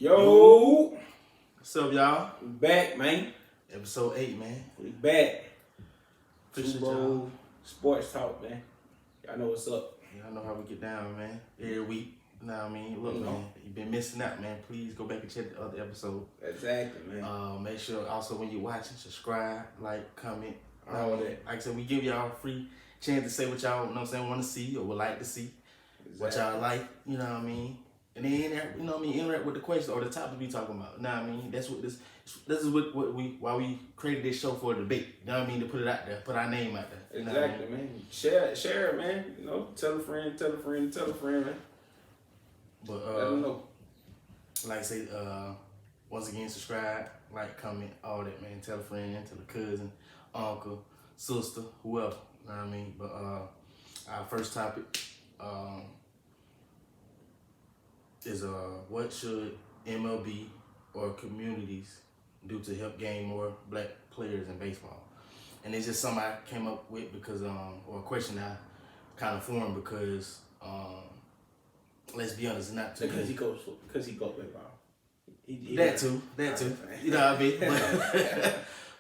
Yo, What's up, y'all? we back, man. Episode 8, man. We back. Appreciate Super Bowl sports talk, man. Y'all know what's up. Y'all know how we get down, man. Every week. You know what I mean? Look, man, you've been missing out, man. Please go back and check the other episode. Exactly, man. Make sure also when you're watching, subscribe, like, comment. All that. Like I said, we give y'all a free chance to say what y'all, want to see or would like to see. What y'all like, you know what I mean? And then, you know what I mean, interact with the questions or the topic we talking about. You know what I mean? That's what this is why we created this show for a debate. You know what I mean? To put it out there, put our name out there. You know Exactly, what I mean? man. Share it, man. You know, tell a friend, man. But Let them know. like I say, once again, subscribe, like, comment, all that, man. Tell a friend, tell a cousin, uncle, sister, whoever. You know what I mean? But our first topic is what should MLB or communities do to help gain more black players in baseball? And it's just something I came up with because or a question I kind of formed because let's be honest, it's not too Because he goes baseball. That too. You know what I mean?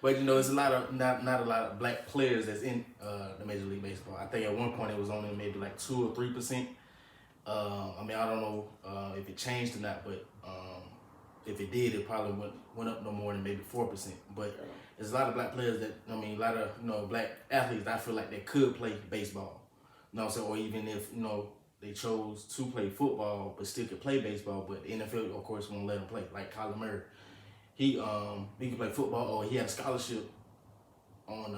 But you know, it's not a lot of black players that's in the Major League Baseball. I think at one point it was only maybe like 2 or 3%. I mean, I don't know if it changed or not, but if it did, it probably went up no more than maybe 4%. But there's a lot of black players that, I mean, a lot of, black athletes that I feel like they could play baseball. You know what I'm saying? Or even if, they chose to play football but still could play baseball, but the NFL, of course, won't let them play. Like Kyler Murray. He could play football, or he had a scholarship on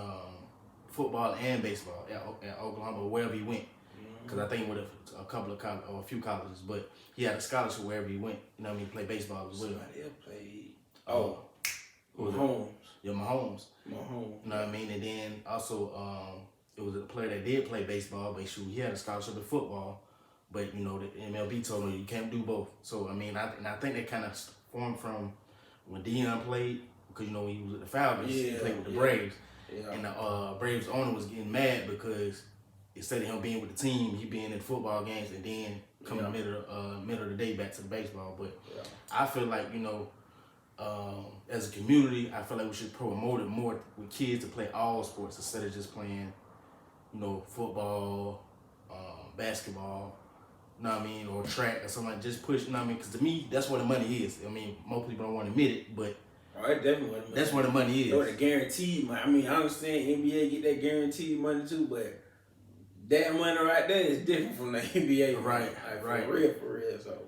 football and baseball at Oklahoma, or wherever he went. Because I think he went to a couple of or a few colleges, but he had a scholarship wherever he went. You know what I mean? Play baseball as well. Somebody else played. Mahomes. Yeah, Mahomes. Mahomes. You know what I mean? And then also, it was a player that did play baseball, but he had a scholarship in football. But the MLB told him you can't do both. So I mean, I think that kind of formed from when Deion played, because when he was at the Falcons, he played with the Braves, and the Braves owner was getting mad because instead of him being with the team, he being in football games and then coming middle of the day back to the baseball. But I feel like as a community, I feel like we should promote it more with kids to play all sports instead of just playing, football, basketball. You know what I mean, or track or something like just push, because to me, that's where the money is. I mean, most people don't want to admit it, but that's where the money is. Or the guaranteed money. I mean, I understand NBA get that guaranteed money too, but that money right there is different from the NBA. Right, right. For real. So,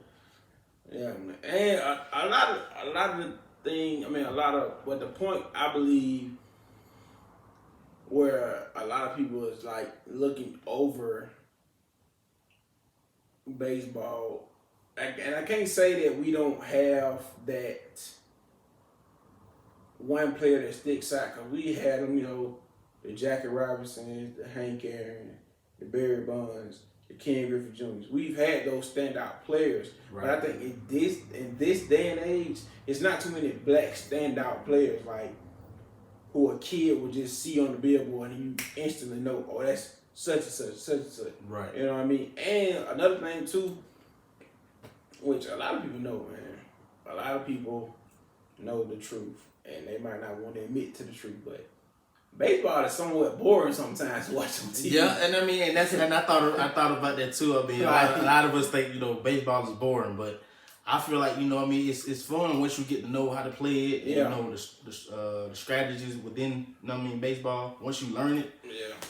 yeah, man. And a lot of the thing, but the point I believe where a lot of people is like looking over baseball, and I can't say that we don't have that one player that sticks out, because we had them, the Jackie Robinsons, the Hank Aaron, the Barry Bonds, the Ken Griffin Jr. We've had those standout players, but I think in this day and age, it's not too many black standout players like who a kid would just see on the billboard and you instantly know, oh, that's such and such. Right. You know what I mean? And another thing too, which a lot of people know, man. A lot of people know the truth, and they might not want to admit to the truth, but baseball is somewhat boring sometimes to watch on TV. Yeah, and I thought about that too. I mean, a lot of us think baseball is boring, but I feel like it's fun once you get to know how to play it. Yeah. The strategies within baseball. Once you learn it,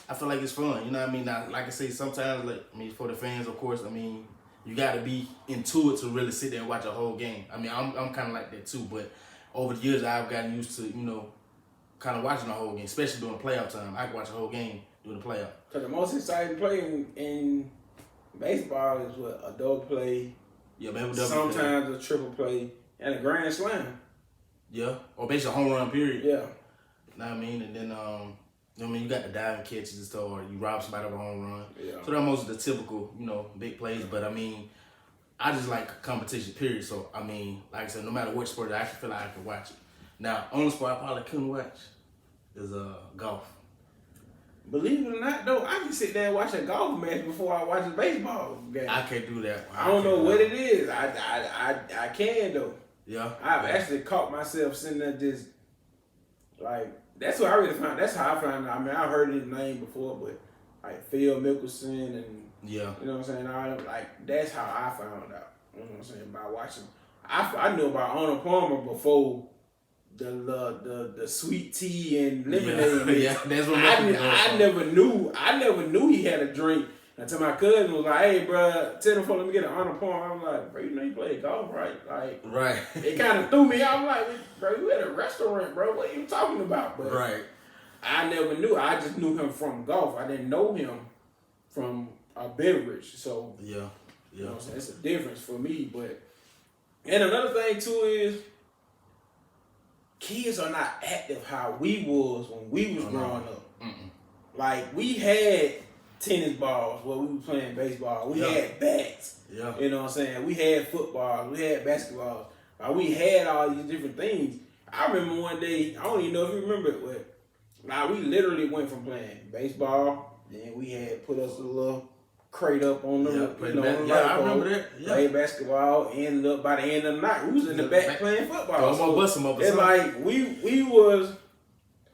I feel like it's fun. You know what I mean? Now, like I say, sometimes for the fans, of course, you got to be into it to really sit there and watch a whole game. I mean, I'm kind of like that too, but over the years I've gotten used to kind of watching the whole game, especially during the playoff time. I can watch the whole game during the playoff. So the most exciting play in baseball is a double play. Yeah, maybe sometimes a triple play and a grand slam. Yeah, or basically a home run period. Yeah. You know what I mean? And then, you got the diving catches and stuff, or you rob somebody of a home run. Yeah. So they're most of the typical, big plays. But I just like competition, period. So, like I said, no matter what sport, I actually feel like I can watch it. Now, only sport I probably couldn't watch is golf. Believe it or not, though, I can sit there and watch a golf match before I watch a baseball game. I can't do that. I don't know what it is. I can, though. Yeah. I've actually caught myself sitting there just like that's what I really found. That's how I found out. I mean, I heard his name before, but like Phil Mickelson and you know what I'm saying. Like that's how I found out. You know what I'm saying by watching. I knew about Arnold Palmer before the sweet tea and lemonade. Yeah, that's what I never knew he had a drink until my cousin was like, "Hey, bro, tell him for let me get an Arnold Palmer." I'm like, "Bro, you know you play golf, right?" Like, right. It kind of threw me out. I'm like, "Bro, you at a restaurant, bro? What are you talking about?" But right. I never knew. I just knew him from golf. I didn't know him from a beverage. So you know what I'm saying? It's a difference for me. But and another thing too is kids are not active how we was when we was growing up. Like we had tennis balls where we were playing baseball. We had bats. Yeah. You know what I'm saying? We had footballs. We had basketballs. We had all these different things. I remember one day, I don't even know if you remember it, but we literally went from playing baseball, then we had put us a little crate up on the, I remember that. Yeah. Played basketball, ended up by the end of the night, we was in the back playing football. It's like we was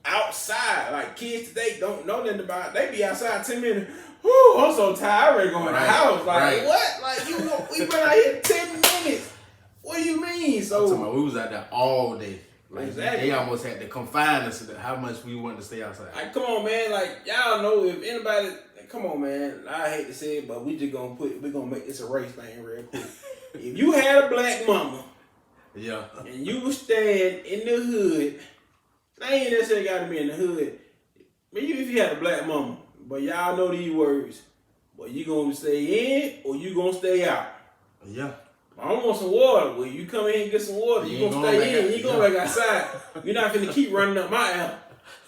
outside. Like kids today don't know nothing about it. They be outside 10 minutes. Whoo, I'm so tired. I ready to go in the house. Like what? Like we been out here 10 minutes. What do you mean? So we was out there all day. Like exactly. They almost had to confine us to how much we wanted to stay outside. Like, come on, man. Like y'all know if anybody, come on, man. I hate to say it, but we gonna make this a race thing real quick. If you had a black mama, and you was staying in the hood, I ain't necessarily got to be in the hood. But even if you had a black mama, but y'all know these words, but you gonna stay in or you gonna stay out? Yeah. I want some water. Well, you come in and get some water. You gonna stay in. You going back outside. You're not gonna keep running up my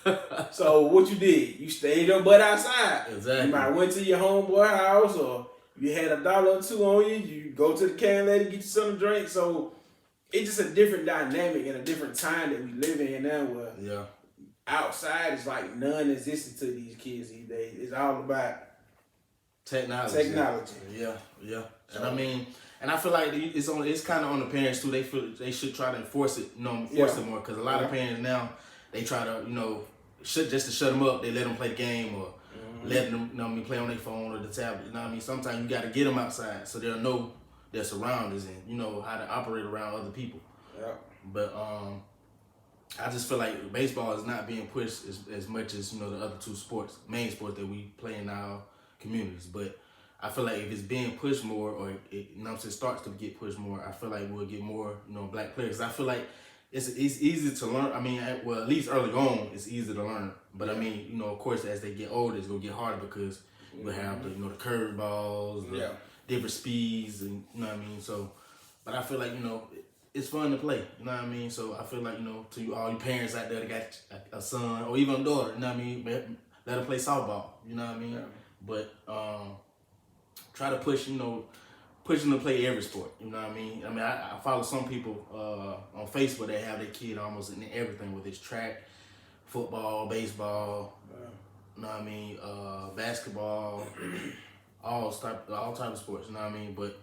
alley. So what you did? You stayed your butt outside. Exactly. You might have went to your homeboy house, or you had $1 or $2 on you. You go to the can lady, get you something to drink. So it's just a different dynamic and a different time that we live in now, where outside is like non-existent to these kids these days. It's all about technology. Yeah. So, and I mean. And I feel like it's kind of on the parents too. They feel they should try to enforce it, enforce it more, because a lot of parents now they try to, just to shut them up. They let them play the game or let them, play on their phone or the tablet. You know what I mean? Sometimes you got to get them outside so they'll know their surroundings and how to operate around other people. Yeah. But I just feel like baseball is not being pushed as much as the other two main sports that we play in our communities, but. I feel like if it's being pushed more, or it starts to get pushed more, I feel like we'll get more, black players. I feel like it's easy to learn. I mean, at least early on, it's easy to learn. But I mean, of course, as they get older, it's gonna get harder because we have the curve balls, the different speeds, and you know what I mean. So, but I feel like it's fun to play. You know what I mean. So I feel like to all you parents out there that got a son or even a daughter, you know what I mean, let her play softball. You know what I mean. Yeah. But try to push them to play every sport. You know what I mean? I mean, I follow some people on Facebook that have their kid almost in everything, whether it's track, football, baseball, you know what I mean, basketball, all type of sports. You know what I mean? But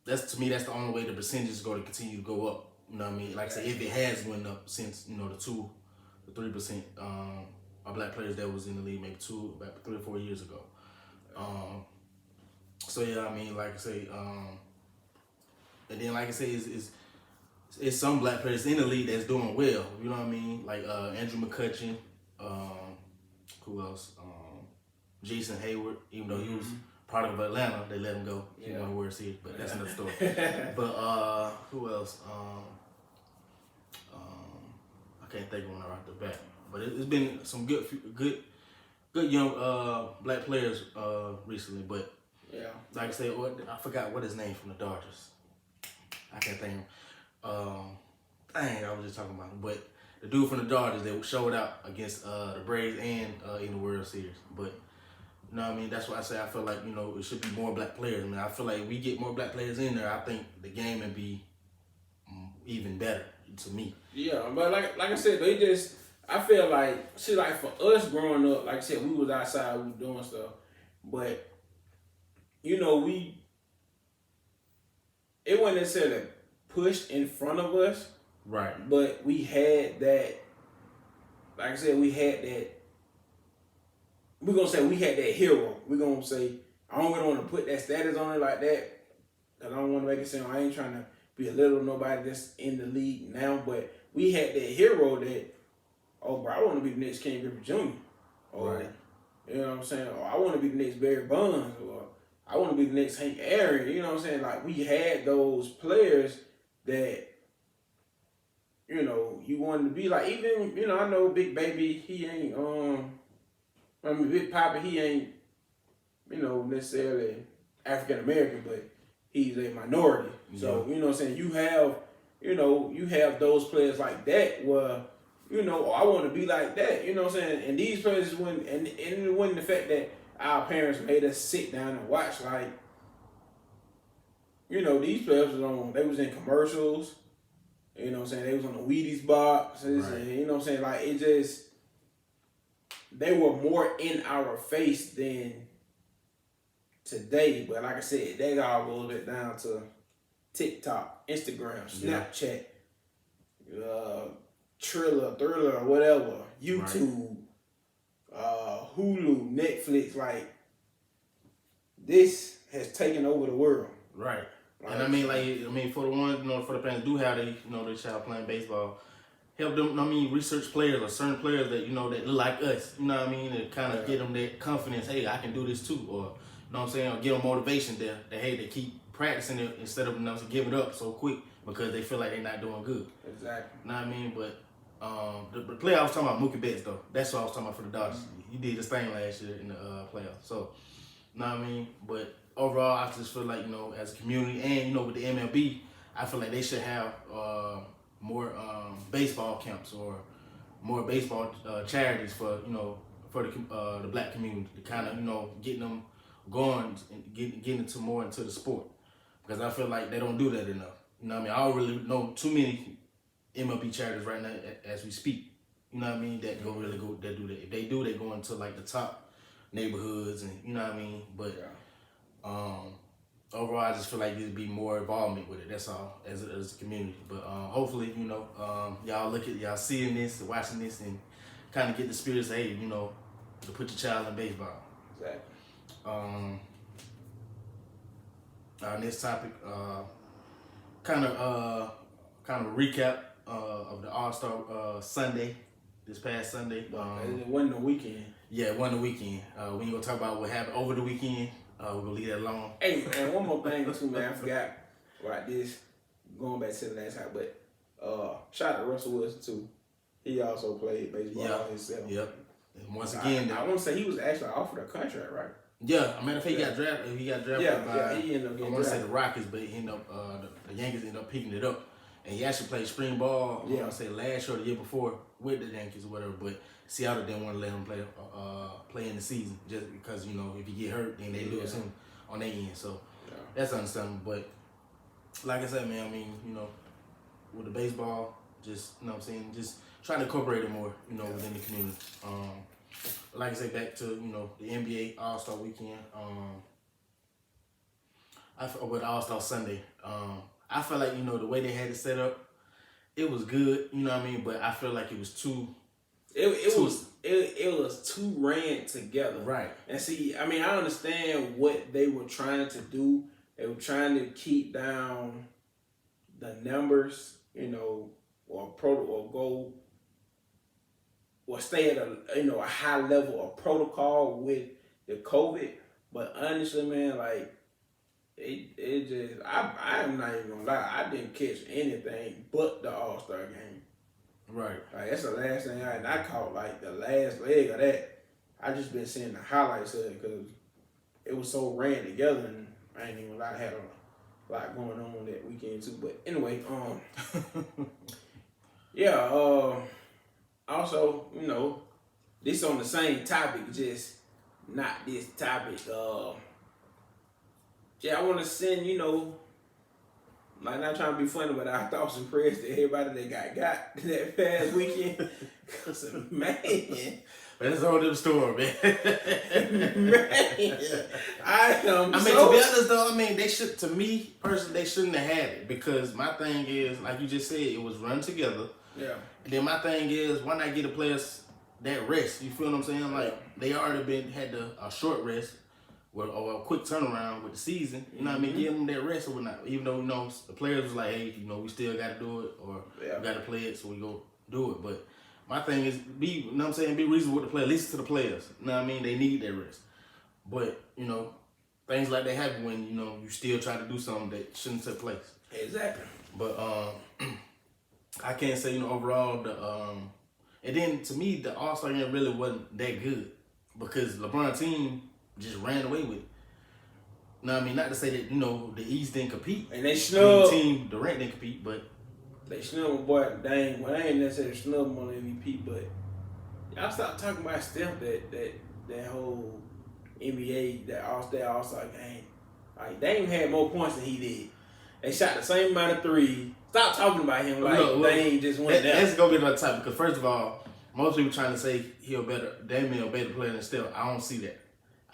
that's the only way the percentage is going to continue to go up. You know what I mean? Like I said, if it has went up since the 3% of black players that was in the league maybe 3 or 4 years ago. So yeah, I mean, like I say, and then like I say, it's some black players in the league that's doing well. You know what I mean? Like Andrew McCutcheon, who else? Jason Hayward. Even though he was part of Atlanta, they let him go. He won the World Series, but that's another story. But who else? I can't think of one right off the bat. But it's been some good young black players recently, but like I said, I forgot what his name from the Dodgers. I can't think of him. I was just talking about him, but the dude from the Dodgers that showed out against the Braves and in the World Series. But you know what I mean? That's why I say I feel like it should be more black players. I mean, I feel like if we get more black players in there, I think the game would be even better to me. Yeah, but like I said, I feel like, for us growing up, like I said, we was outside, we was doing stuff. But, it wasn't necessarily pushed in front of us. Right. But we had that, like I said, we had that, we're going to say we had that hero. We're going to say, I don't want to put that status on it like that, because I don't want to make it sound, I ain't trying to be a little nobody that's in the league now, but we had that hero that, oh, bro, I want to be the next Ken Griffin Jr. Or, right. You know what I'm saying? Or I want to be the next Barry Bonds, or I want to be the next Hank Aaron. You know what I'm saying? Like, we had those players that, you know, you wanted to be like, even, you know, I know Big Baby, he ain't, I mean, Big Papa, he ain't, you know, necessarily African American, but he's a minority. Yeah. So, you know what I'm saying? You have those players like that where, you know, I want to be like that. You know what I'm saying? And these players, and it wasn't the fact that our parents made us sit down and watch. Like, you know, these players they was in commercials. You know what I'm saying? They was on the Wheaties boxes. Right. And, you know what I'm saying? Like, it just, they were more in our face than today. But like I said, they all goes it down to TikTok, Instagram, Snapchat, Thriller, or whatever, YouTube, Hulu, Netflix. Like, this has taken over the world. Right. And I mean, for the ones, you know, for the parents do have their child playing baseball, help them, research players or certain players that, you know, that look like us, you know what I mean, and kind of get them that confidence, hey, I can do this too, or, you know what I'm saying, or give them motivation that hey, they keep practicing it instead of, you know, giving up so quick because they feel like they're not doing good. Exactly. You know what I mean? But the player I was talking about, Mookie Betts, though, that's what I was talking about for the Dodgers. Mm-hmm. He did this thing last year in the playoffs. So, you know what I mean? But overall, I just feel like, you know, as a community and, you know, with the MLB, I feel like they should have more baseball camps or more baseball charities for, you know, for the black community to kind of, you know, getting them going and getting into the sport, because I feel like they don't do that enough. You know what I mean? I don't really know too many MLB charities right now as we speak. You know what I mean? That do that. If they do, they go into like the top neighborhoods and, you know what I mean? But overall, I just feel like there'd be more involvement with it. That's all, as a community. But hopefully, you know, y'all seeing this, watching this, and kind of get the spirit, say, hey, you know, to put your child in baseball. Exactly. Our next topic, kind of a recap of the AllStar Sunday, this past Sunday. It wasn't the weekend. Yeah, it wasn't the weekend. We ain't gonna talk about what happened over the weekend. We're gonna leave that alone. Hey, and one more thing too, man. I forgot about this. Going back to the last time, but shout out to Russell Wilson too. He also played baseball himself. Yep. And once again, I want to say he was actually offered a contract, right? Yeah, I mean, if he got drafted, he ended up getting drafted. I want to say the Rockets, but he ended up the Yankees ended up picking it up, and he actually played spring ball. I want to say last year or the year before with the Yankees or whatever. But Seattle didn't want to let him play in the season just because, you know, if he get hurt, then they lose him on their end. So that's understandable. But like I said, man, I mean, you know, with the baseball, just, you know what I'm saying, just trying to incorporate it more, you know, within the community. Like I say, back to, you know, the NBA All-Star Weekend, with All-Star Sunday, I feel like, you know, the way they had it set up, it was good, you know what I mean, but I feel like it was too... It was too ran together. Right. And see, I mean, I understand what they were trying to do. They were trying to keep down the numbers, you know, or go or stay at a high level of protocol with the COVID. But honestly, man, like it just I am not even gonna lie, I didn't catch anything but the All-Star game. Right. Like, that's the last thing I caught, like the last leg of that. I just been seeing the highlights of it because it was so ran together, and I ain't even gonna lie, I had a lot going on that weekend too. But anyway, also, you know, this on the same topic, just not this topic. I want to send, you know, like, not trying to be funny, but our thoughts and prayers to everybody that got that past weekend. Cause man, But that's a whole different story, man. I mean, to be honest though, I mean, they should. To me personally, they shouldn't have had it because my thing is, like you just said, it was run together. Yeah. And then my thing is, why not get the players that rest? You feel what I'm saying? Like they already had a short rest or a quick turnaround with the season. You know what I mean? Give them that rest or whatnot. Even though the players was like, hey, we still got to do it or we got to play it, so we go do it. But my thing is be reasonable with the players. Listen to the players. You know what I mean? They need that rest. But things like that happen when you still try to do something that shouldn't take place. Exactly. But I can't say overall and then to me the All-Star game really wasn't that good because LeBron's team just ran away with it. You know what I mean? Not to say that the East didn't compete and they snubbed team Durant didn't compete, but they snubbed my boy Dame. Well, I ain't necessarily snubbed him on MVP, but y'all stop talking about Steph that whole NBA that All-Star game. Like Dame had more points than he did. They shot the same amount of threes. Stop talking about him like Dame just went down. Let's go get another topic because first of all, most people trying to say Dame a better player than Steph. I don't see that.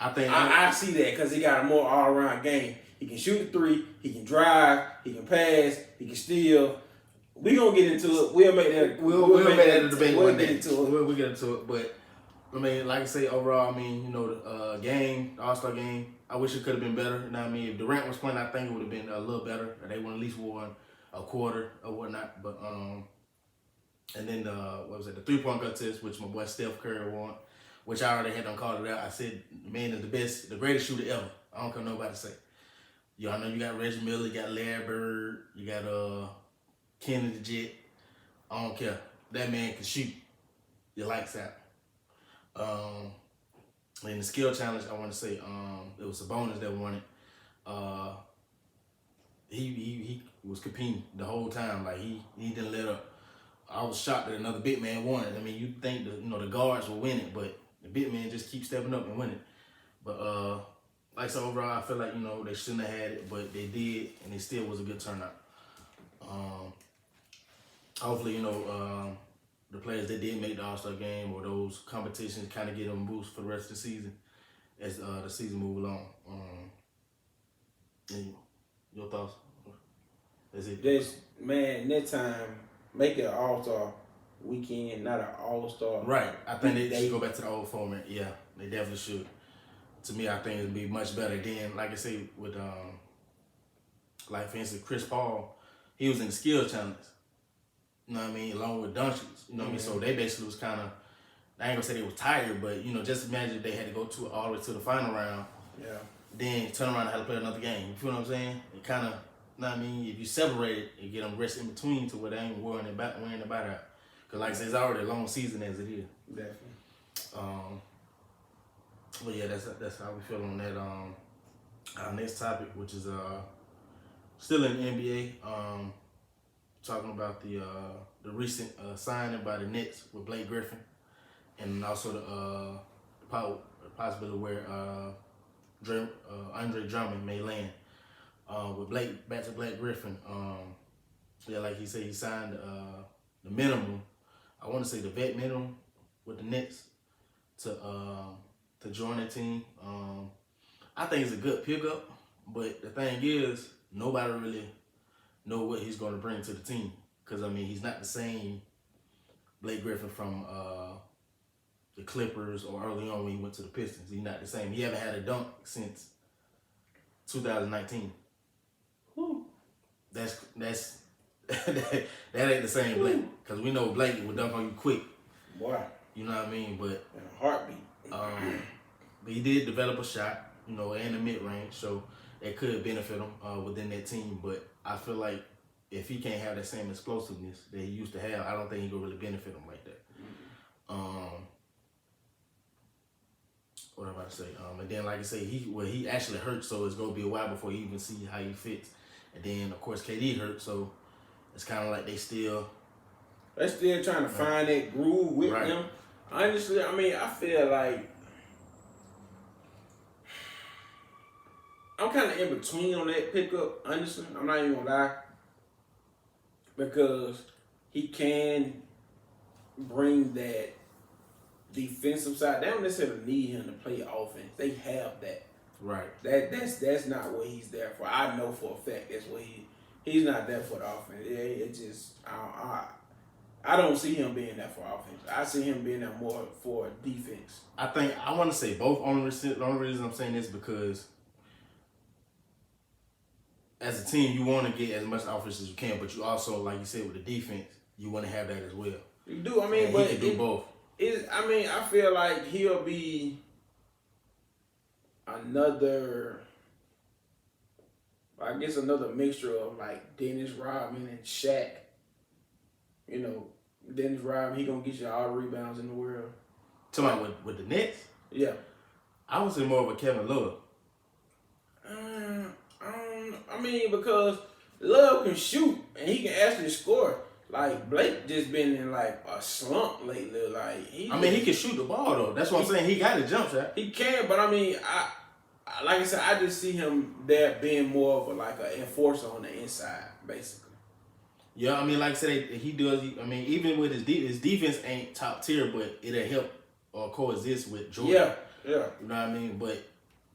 I see that because he got a more all-around game. He can shoot the three. He can drive. He can pass. He can steal. We gonna get into it. We'll make that. We'll make that a debate one day. Get into it. We'll get into it. But I mean, like I say, overall, I mean, the game, the All-Star game, I wish it could have been better. You know what I mean? If Durant was playing, I think it would have been a little better. They would at least won a quarter or whatnot. But and then the 3-point contest, which my boy Steph Curry won, which I already had done called it out. I said the man is the greatest shooter ever. I don't care what nobody say. Y'all know you got Reggie Miller, you got Larry Bird, you got Kenny the Jet. I don't care. That man can shoot. Your lights out. In the skill challenge, I want to say it was Sabonis that won it. He was competing the whole time. Like he didn't let up. I was shocked that another big man won it. I mean, you think the guards will win it, but the big man just keeps stepping up and winning. But like I said, overall, I feel like they shouldn't have had it, but they did, and it still was a good turnout. Hopefully, the players that did make the All-Star game or those competitions kind of get them a boost for the rest of the season as the season move along. Your thoughts? That's it. Next time, make it an All-Star Weekend, not an All-Star. Right. I think they should go back to the old format. Yeah, they definitely should. To me, I think it'd be much better. Then, like I say, with like for instance, Chris Paul, he was in the skill challenge. You know what I mean? Along with Doncic. You know what I mean? So they basically was kind of, I ain't gonna say they was tired, but just imagine if they had to go all the way to the final round. Yeah. Then turn around and have to play another game. You feel what I'm saying? It kind of, you know what I mean? If you separate it and get them rest in between to where they ain't wearing the body out. Because like I said, it's already a long season as it is. Definitely. But yeah, that's how we feel on that. Our next topic, which is still in the NBA, talking about the recent signing by the Nets with Blake Griffin, and also the possibility where Andre Drummond may land with back to Blake Griffin. Like he said, he signed the minimum. I want to say the vet minimum with the Nets to join the team. I think it's a good pickup, but the thing is, nobody really know what he's going to bring to the team. Because, I mean, he's not the same Blake Griffin from the Clippers or early on when he went to the Pistons. He's not the same. He haven't had a dunk since 2019. Whew. That ain't the same Blake. Because we know Blake would dunk on you quick. Boy. You know what I mean? But in a heartbeat. But he did develop a shot, and the mid-range, so it could benefit him within that team. But I feel like if he can't have that same explosiveness that he used to have, I don't think he could really benefit him like that. What am I about to say? And then, like I say, he actually hurt, so it's gonna be a while before you even see how he fits. And then, of course, KD hurt, so it's kind of like they're still trying to find that groove with him. Honestly, I mean, I feel like I'm kind of in between on that pickup. Honestly, I'm not even gonna lie, because he can bring that defensive side. They don't necessarily need him to play offense. They have that. Right. That's not what he's there for. I know for a fact that's what he's not there for the offense. It just I don't see him being there for offense. I see him being there more for defense. I want to say both. The only reason I'm saying this because as a team, you want to get as much offense as you can, but you also, like you said, with the defense, you want to have that as well. You do. I mean, but he can do both. I feel like he'll be another mixture of like Dennis Rodman and Shaq. You know, Dennis Rodman, he gonna get you all the rebounds in the world. Talking about with the Nets? Yeah. I would say more of a Kevin Love. I mean, because Love can shoot and he can actually score. Like Blake just been in like a slump lately. Like he can shoot the ball though. That's what I'm saying. He got a jump shot. He can, but I mean, like I said, I just see him there being more of an enforcer on the inside, basically. Yeah, I mean, like I said, he does. I mean, even with his defense ain't top tier, but it'll help coexist with Jordan. Yeah. You know what I mean? But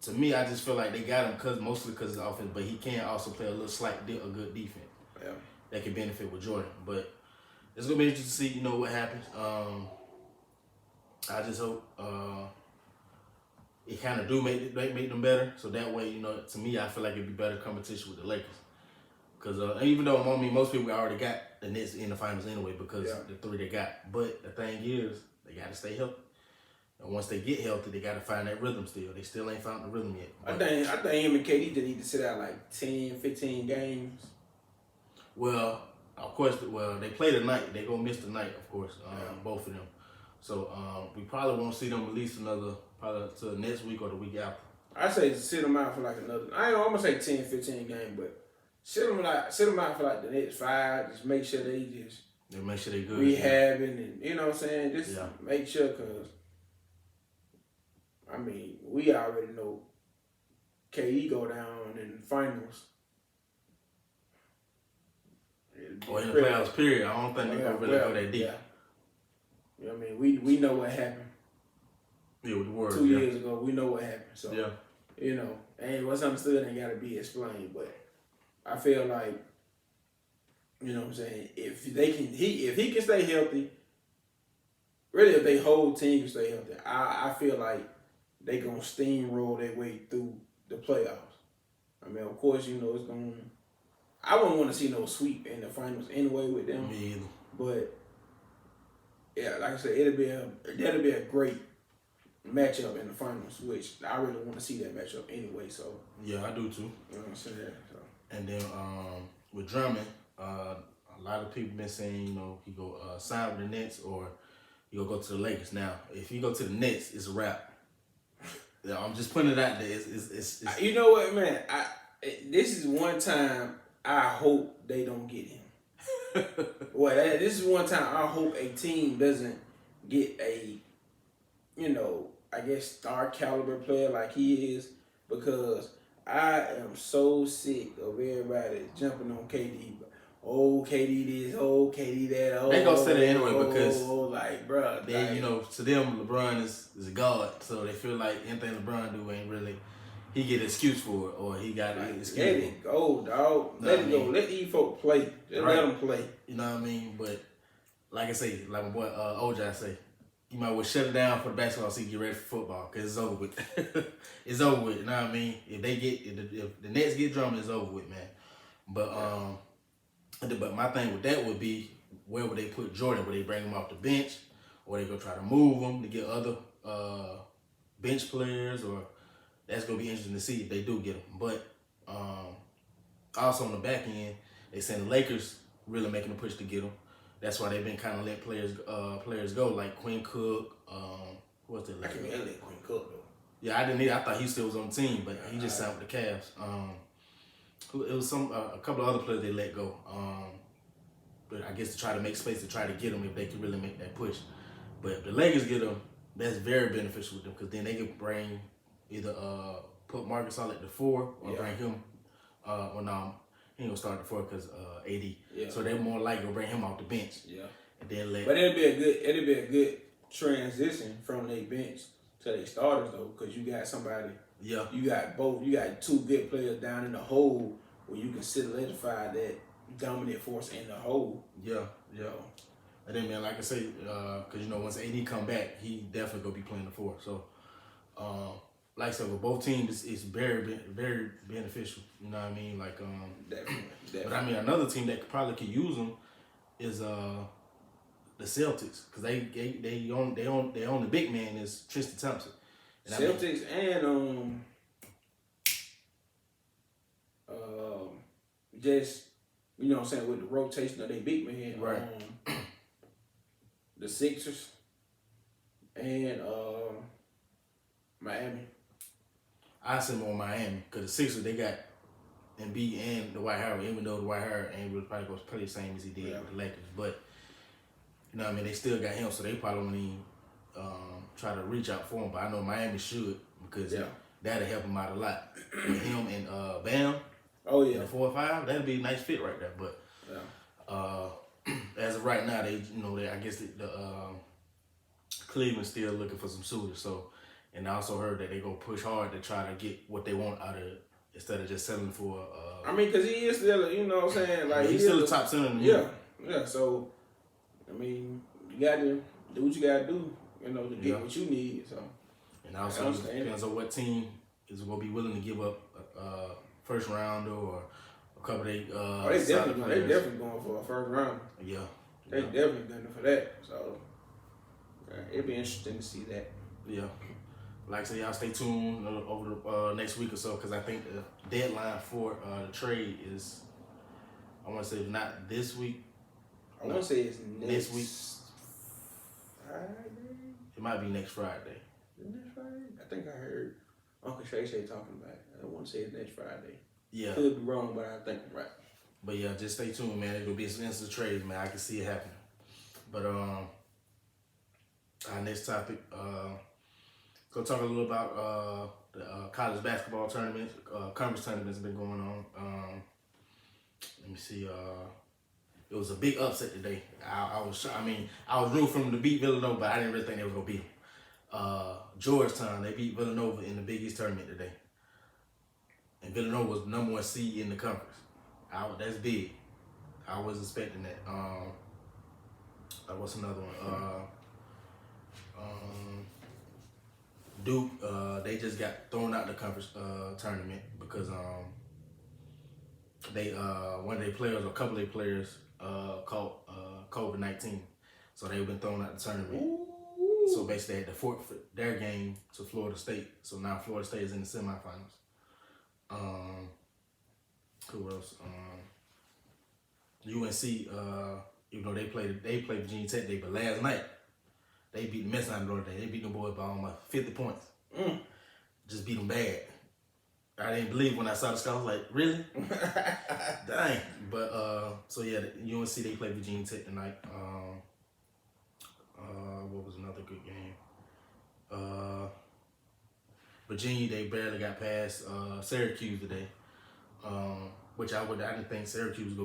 to me, I just feel like they got him mostly because of offense, but he can also play a good defense. Yeah. That can benefit with Jordan. But it's gonna be interesting to see, what happens. I just hope it kind of do make them better. So that way, to me, I feel like it'd be better competition with the Lakers. Because even though most people already got the Nets in the finals anyway because the three they got. But the thing is, they got to stay healthy. And once they get healthy, they got to find that rhythm still. They still ain't found the rhythm yet. But I think him and KD just need to sit out like 10, 15 games. Well, of course, they play tonight. They going to miss tonight, of course, both of them. So we probably won't see them at least probably to next week or the week after. I say sit them out for like another, I'm going to say 10, 15 games, but sit them out for like the next 5. Just make sure they make sure they good. Rehabbing and, you know what I'm saying? Just make sure because, I mean, we already know KD go down in the finals. Or in the playoffs, period. I don't think they're going to really go that deep. Yeah. You know what I mean? We know what happened. Yeah, with the Warriors. 2 years ago, we know what happened. So, yeah. And what's understood ain't got to be explained. But I feel like, you know what I'm saying, if he can stay healthy, really if their whole team can stay healthy, I feel like they going to steamroll their way through the playoffs. I mean, of course, it's going to, I wouldn't want to see no sweep in the finals anyway with them. Me either. But yeah, like I said, that'll be a great matchup in the finals, which I really want to see that matchup anyway. So yeah, I do too. You know what I'm saying? So. And then with Drummond, a lot of people been saying he go sign with the Nets or he go to the Lakers. Now, if he go to the Nets, it's a wrap. I'm just putting it out there. It's you know what, man? This is one time I hope they don't get him. Well, this is one time I hope a team doesn't get a, I guess star caliber player like he is, because I am so sick of everybody jumping on KD. Oh, KD this, oh, KD that. Oh, they gonna say that anyway because bro, to them LeBron is a god, so they feel like anything LeBron do ain't really. He get an excuse for it, or he got an excuse. Let it go, dog. Let it go. Let these folks play. Just let them play. You know what I mean? But like I say, like my boy OJ say, you might well shut it down for the basketball season, get ready for football, because it's over with. It's over with. You know what I mean? If the Nets get Drummond, it's over with, man. But but my thing with that would be, where would they put Jordan? Would they bring him off the bench, or they go try to move him to get other bench players, or? That's going to be interesting to see if they do get him. But also on the back end, they saying the Lakers really making a push to get him. That's why they've been kind of letting players go, like Quinn Cook. What's the Lakers? I can't let Quinn Cook though. Yeah, I didn't either. I thought he still was on the team, but he just signed with the Cavs. It was a couple of other players they let go. But I guess to try to make space to try to get him if they can really make that push. But if the Lakers get him, that's very beneficial with them, because then they can bring either put Marcus Gasol at the 4 or bring him. Well, no, he ain't gonna start at the 4 because AD. Yeah. So they're more likely to bring him off the bench. Yeah. And then But it'll be a good transition from their bench to their starters though, because you got somebody. Yeah. You got both. You got two good players down in the hole where you can solidify that dominant force in the hole. Yeah. And then, man, like I say, because once AD come back, he definitely gonna be playing the 4. So, like I said, with both teams, it's very, very beneficial. You know what I mean? Like, definitely. But I mean, another team that probably could use them is the Celtics, because they own the big man is Tristan Thompson. And Celtics and just what I'm saying, with the rotation of their big man, right? The Sixers and Miami. I say more Miami, because the Sixers, they got Embiid and Dwight Howard, even though Dwight Howard ain't really probably going to play the same as he did with the Lakers. But, you know what I mean, they still got him, so they probably won't even try to reach out for him. But I know Miami should, because that'll help him out a lot. With him and Bam, in the 4 or 5, that'd be a nice fit right there. But as of right now, I guess the Cleveland's still looking for some suitors. So, and I also heard that they go push hard to try to get what they want out of it instead of just selling for. I mean, because he is still, what I'm saying, like he's still a top center. Yeah. So, I mean, you got to do what you got to do, to get what you need. So, and also it depends on what team is going to be willing to give up a first rounder or a couple of they definitely going for a first round. Yeah. They definitely going for that. So, it'd be interesting to see that. Yeah. Like I said, y'all stay tuned over the next week or so, because I think the deadline for the trade is, I want to say not this week. I want to say it's next week. Friday? It might be next Friday. Next Friday? I think I heard Uncle Shay talking about it. I want to say it's next Friday. Yeah. Could be wrong, but I think I'm right. But yeah, just stay tuned, man. It'll be some instant trades, man. I can see it happening. But our next topic, go talk a little about the college basketball tournaments, conference tournaments have been going on. Let me see. It was a big upset today. I was rooting for them to beat Villanova, but I didn't really think they were gonna beat them. Georgetown, they beat Villanova in the Big East tournament today, and Villanova was the #1 seed in the conference. That's big. I was expecting that. What's another one? Duke, they just got thrown out the conference tournament because they one of their players or a couple of their players caught COVID-19, so they've been thrown out the tournament. Ooh. So basically, they had to forfeit their game to Florida State. So now Florida State is in the semifinals. Who else? UNC, even though they played Virginia Tech today, but last night they beat the mess out of Notre Dame. They beat the boys by almost 50 points. Just beat them bad. I didn't believe when I saw the score. I was like, really? Dang. But so yeah, UNC, they played Virginia Tech tonight. What was another good game? Virginia, they barely got past Syracuse today. Which I didn't think Syracuse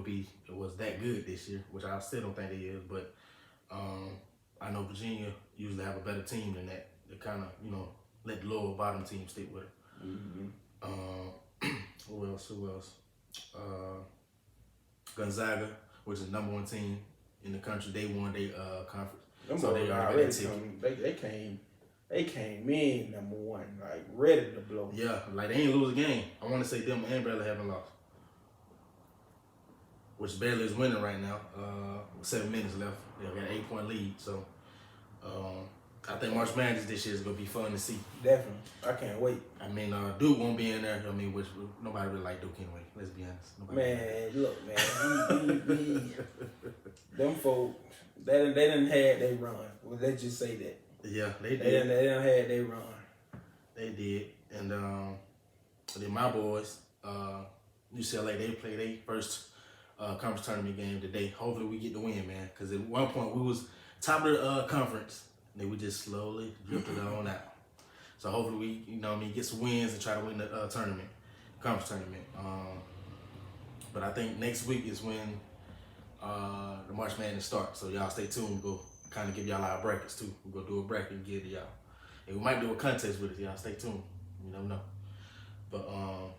was that good this year, which I still don't think they is, but I know Virginia usually have a better team than that. They kind of, let the lower bottom team stick with it. Who else? Gonzaga, which is the #1 team in the country, they won their conference. So they already came in #1, like ready to blow. Yeah, like they ain't lose a game. I want to say them and barely haven't lost. Which barely is winning right now. With 7 minutes left. They got an 8-point lead. So I think March Madness this year is gonna be fun to see. Definitely. I can't wait. I mean, Duke won't be in there. I mean, which nobody really like Duke anyway. Let's be honest. Look, man. Them folks, they done had their run. Well, let's just say that. Yeah, they did. They done had their run. They did. And then my boys, UCLA, they played their first conference tournament game today. Hopefully we get the win, man. Because at one point we was top of the conference. Then we just slowly drifted on out. So hopefully we, get some wins and try to win the tournament, conference tournament. But I think next week is when the March Madness starts. So y'all stay tuned. Go kind of give y'all our brackets too. We're gonna do a bracket and give it to y'all. And we might do a contest with it, y'all. Stay tuned. You never know. But on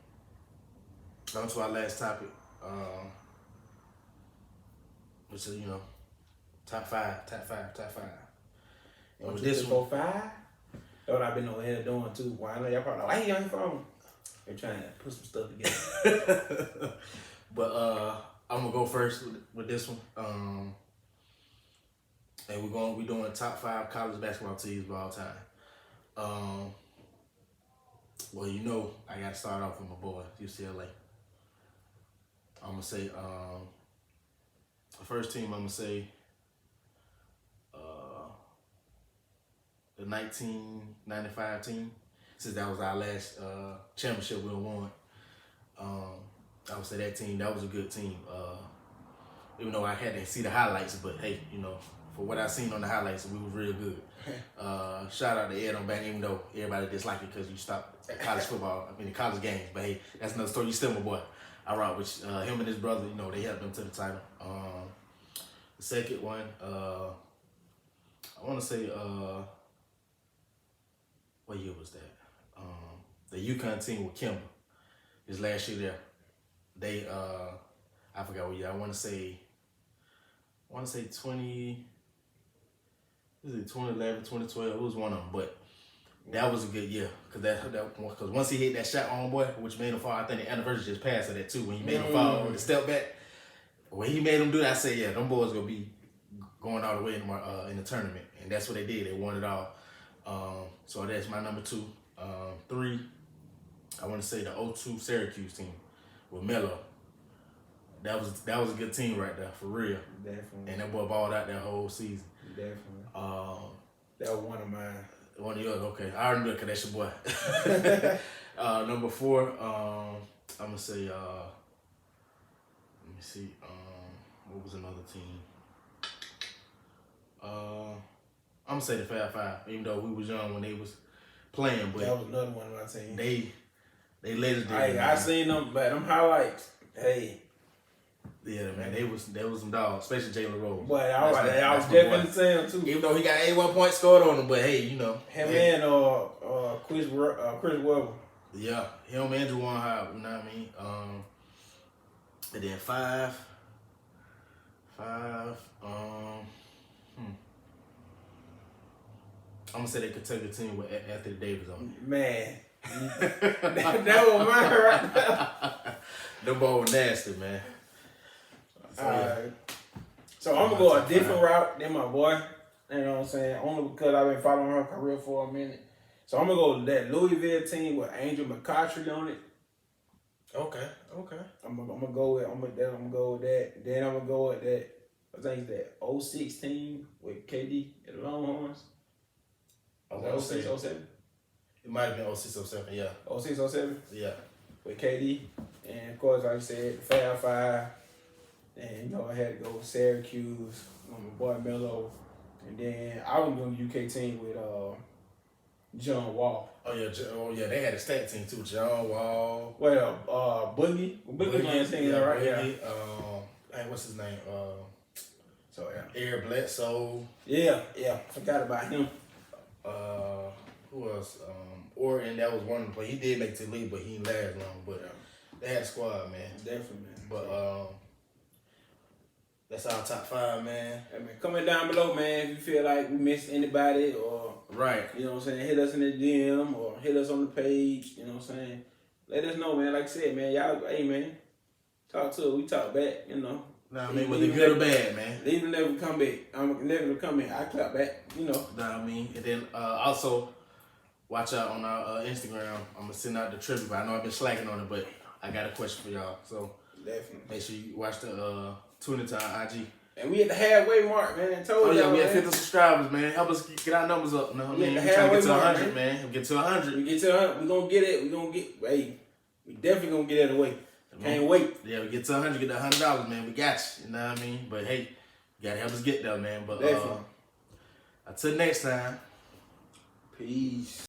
to our last topic, which is, you know, top five. And with this 4, 5. That's what I've been over here doing too. Why I know y'all probably like, why you on your phone? They're trying to put some stuff together. But I'm gonna go first with this one. And we're doing top 5 college basketball teams of all time. Well, you know, I gotta start off with my boy, UCLA. I'm gonna say the first team. I'm gonna say the 1995 team, since that was our last championship we won. I would say that team, that was a good team. Even though I had to see the highlights, but hey, you know, for what I seen on the highlights, we was real good. Shout out to Ed on back, even though everybody disliked it because you stopped college football, the college games. But hey, that's another story. You still my boy. I rock with him and his brother. You know, they helped him to the title. The second one, I want to say, what year was that? The UConn team with Kimber. His last year there. They, I forgot what year. I want to say 2011, 2012. It was one of them, but that was a good year because once he hit that shot on boy, which made him fall. I think the anniversary just passed of that too. When he made him fall with the step back, when he made him do that, I said, yeah, them boys gonna be going all the way in the tournament, and that's what they did. They won it all. So that's my number 2. 3, I want to say the 02 Syracuse team with Melo. That was a good team right there, for real. Definitely. And that boy balled out that whole season. Definitely. That was one of mine. One of yours, okay. I already know because that's your boy. Number 4, I'm gonna say, let me see, what was another team? I'm gonna say the Fab Five, even though we was young when they was playing, but that was another one of my teams. They legendary. I seen them, but them highlights. Hey. Yeah, man, they was some dogs, especially Jalen Rose. But I was definitely saying too. Even though he got 81 points scored on him, but hey, you know. Him and Chris Webber. Yeah, him and Juwan Howard, you know what I mean? And then 5, I'm gonna say the Kentucky team with Anthony Davis on it. Man, that was mine right there. Them boys nasty, man. So I'm gonna go a different route than my boy. You know what I'm saying? Only because I've been following her career for a minute. So I'm gonna go with that Louisville team with Angel McCoughtry on it. Okay. I'm gonna go with that. Then I'm gonna go with that. I think it's that 06 team with KD at the Longhorns. Okay, 06, 07? It might have been 06, 07, yeah. 06, 07? Yeah. With KD. And of course, like I said, the Fab Five. And you know, I had to go with Syracuse, my boy Melo. And then I was going to UK team with John Wall. Oh yeah, they had a stat team too. John Wall. Well, Boogie man team, yeah, right? Boogie, hey, what's his name? So yeah. Eric Bledsoe. Yeah, forgot about him. Who else? Oregon, that was one of the players. He did make it to the league, but he didn't last long. But they had a squad, man. Definitely, man. But that's our top 5, man. I mean, comment down below, man, if you feel like we missed anybody or right. You know what I'm saying? Hit us in the DM or hit us on the page. You know what I'm saying? Let us know, man. Like I said, man, y'all, hey, man, talk to us. We talk back. You know. Nah, I mean, whether good or bad, man. Even never come back. I'm never come in. I clap back. You know. Nah, I mean, and then also watch out on our Instagram. I'm gonna send out the tribute. But I know I've been slacking on it, but I got a question for y'all. So definitely make sure you watch the tune into our IG. And we at the halfway mark, man. We at 50 subscribers, man. Help us get our numbers up. You know what I mean? We're trying to get to 100, man. Get to 100. We get to 100. We're gonna get it. Hey, we definitely gonna get it away. Can't wait. Yeah, we get to 100, get that $100, man. We got you. You know what I mean? But hey, you gotta help us get there, man. But until next time, peace.